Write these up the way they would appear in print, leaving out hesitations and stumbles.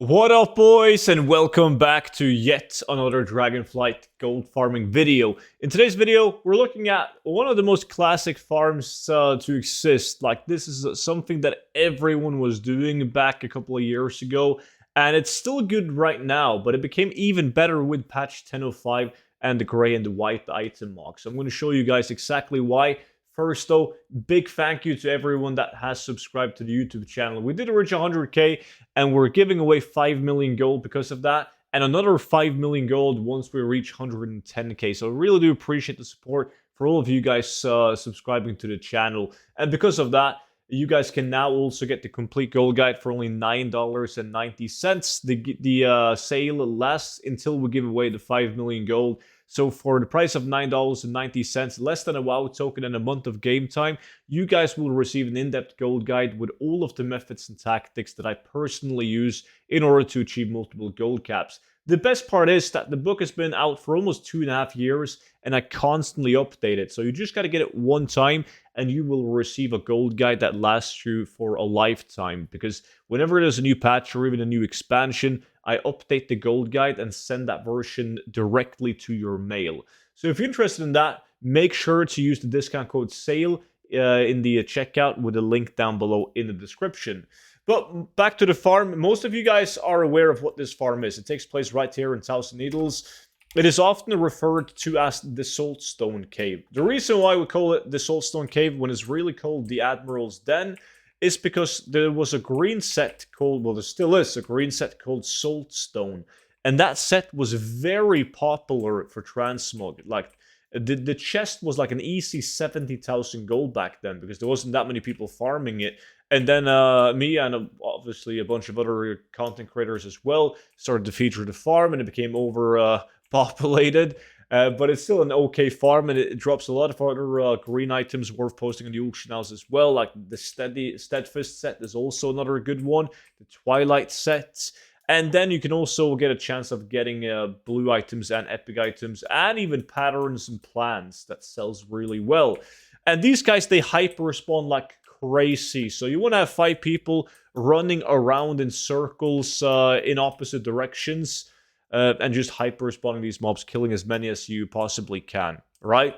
What up, boys, and welcome back to yet another Dragonflight gold farming video. In today's video, we're looking at one of the most classic farms to exist. Like, this is something that everyone was doing back a couple of years ago, and it's still good right now, but it became even better with patch 10.05 and the gray and the white item lock. So I'm going to show you guys exactly why. First, though, big thank you to everyone that has subscribed to the YouTube channel. We did reach 100k, and we're giving away 5 million gold because of that, and another 5 million gold once we reach 110k. So I really do appreciate the support for all of you guys subscribing to the channel. And because of that, you guys can now also get the complete gold guide for only $9.90. The sale lasts until we give away the 5 million gold. So for the price of $9.90, less than a WoW token and a month of game time, you guys will receive an in-depth gold guide with all of the methods and tactics that I personally use in order to achieve multiple gold caps. The best part is that the book has been out for almost 2.5 years, and I constantly update it. So you just got to get it one time, and you will receive a gold guide that lasts you for a lifetime. Because whenever there's a new patch or even a new expansion, I update the gold guide and send that version directly to your mail. So if you're interested in that, make sure to use the discount code SALE in the checkout with a link down below in the description. But back to the farm. Most of you guys are aware of what this farm is. It takes place right here in Thousand Needles. It is often referred to as the Saltstone Cave. The reason why we call it the Saltstone Cave when it's really called the Admiral's Den is because there was a green set called, well, there still is a green set called Saltstone. And that set was very popular for transmog. Like, the chest was like an easy 70,000 gold back then because there wasn't that many people farming it. And then me and obviously a bunch of other content creators as well started to feature the farm, and it became overpopulated. But it's still an okay farm, and it drops a lot of other green items worth posting on the auction house as well. Like the Steadfast set is also another good one. The Twilight set. And then you can also get a chance of getting blue items and epic items, and even patterns and plans that sells really well. And these guys, they hyper respawn like crazy. So you want to have 5 people running around in circles in opposite directions and just hyper respawning these mobs, killing as many as you possibly can, right?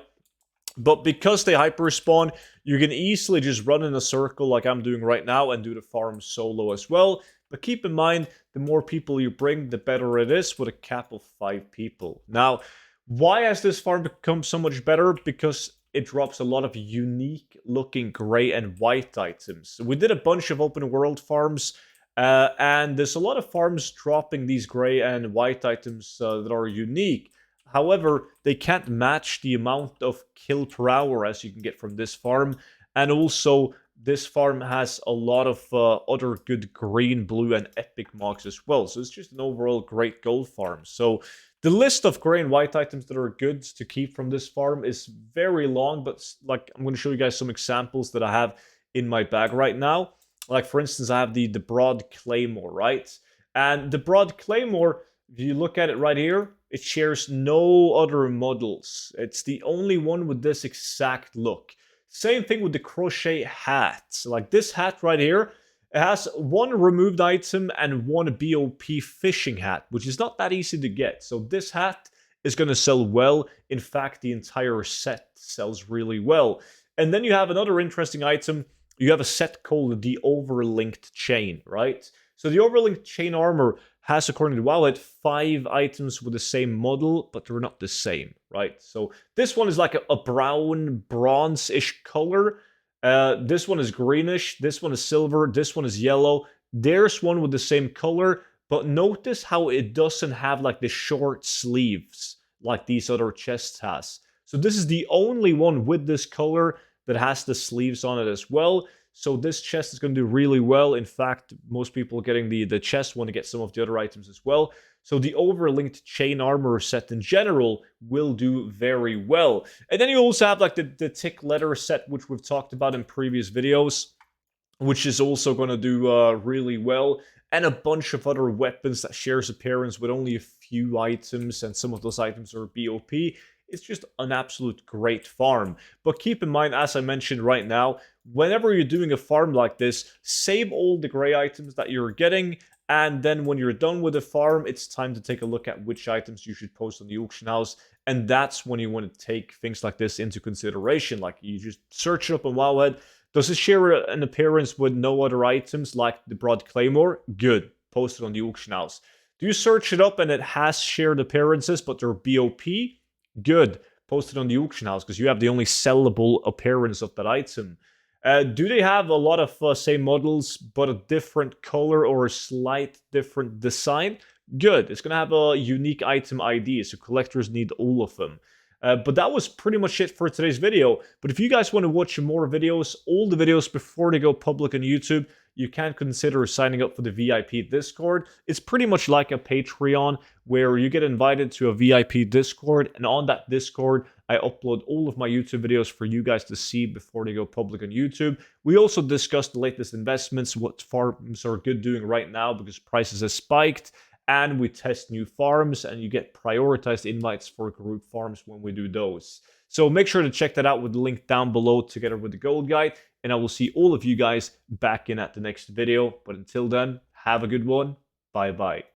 But because they hyper respawn, you can easily just run in a circle like I'm doing right now and do the farm solo as well. But keep in mind, the more people you bring, the better it is, with a cap of 5 people. Now, why has this farm become so much better? Because it drops a lot of unique looking gray and white items. We did a bunch of open world farms, and there's a lot of farms dropping these gray and white items that are unique. However, they can't match the amount of kill per hour as you can get from this farm. And also, this farm has a lot of other good green, blue, and epic mocks as well. So it's just an overall great gold farm. So the list of gray and white items that are good to keep from this farm is very long, but like I'm going to show you guys some examples that I have in my bag right now. Like, for instance, I have the Broad Claymore, right? And the Broad Claymore, if you look at it right here, it shares no other models. It's the only one with this exact look. Same thing with the crochet hat. Like this hat right here, it has one removed item and one BOP fishing hat, which is not that easy to get. So this hat is going to sell well. In fact, the entire set sells really well. And then you have another interesting item. You have a set called the Overlinked Chain, right? So the Overlinked Chain armor has, according to WoW, 5 items with the same model, but they're not the same, right? So this one is like a brown, bronze-ish color. This one is greenish. This one is silver. This one is yellow. There's one with the same color, but notice how it doesn't have like the short sleeves like these other chests has. So this is the only one with this color that has the sleeves on it as well. So this chest is going to do really well. In fact, most people getting the chest want to get some of the other items as well. So the Overlinked Chain armor set in general will do very well. And then you also have like the Tick Leather set, which we've talked about in previous videos, which is also going to do really well. And a bunch of other weapons that shares appearance with only a few items, and some of those items are BOP. It's just an absolute great farm. But keep in mind, as I mentioned right now, whenever you're doing a farm like this, save all the gray items that you're getting And then when you're done with the farm, it's time to take a look at which items you should post on the auction house. And that's when you want to take things like this into consideration. Like you just search it up on Wowhead. Does it share an appearance with no other items like the Broad Claymore? Good. Post it on the auction house. Do you search it up and it has shared appearances, but they're BOP? Good. Post it on the auction house because you have the only sellable appearance of that item. Do they have a lot of same models, but a different color or a slight different design? Good. It's going to have a unique item ID, so collectors need all of them. But that was pretty much it for today's video. But if you guys want to watch more videos, all the videos before they go public on YouTube, you can consider signing up for the VIP Discord. It's pretty much like a Patreon where you get invited to a VIP Discord, and on that Discord, I upload all of my YouTube videos for you guys to see before they go public on YouTube. We also discuss the latest investments, what farms are good doing right now because prices have spiked, and we test new farms, and you get prioritized invites for group farms when we do those. So make sure to check that out with the link down below together with the gold guide, and I will see all of you guys back in at the next video. But until then, have a good one. Bye-bye.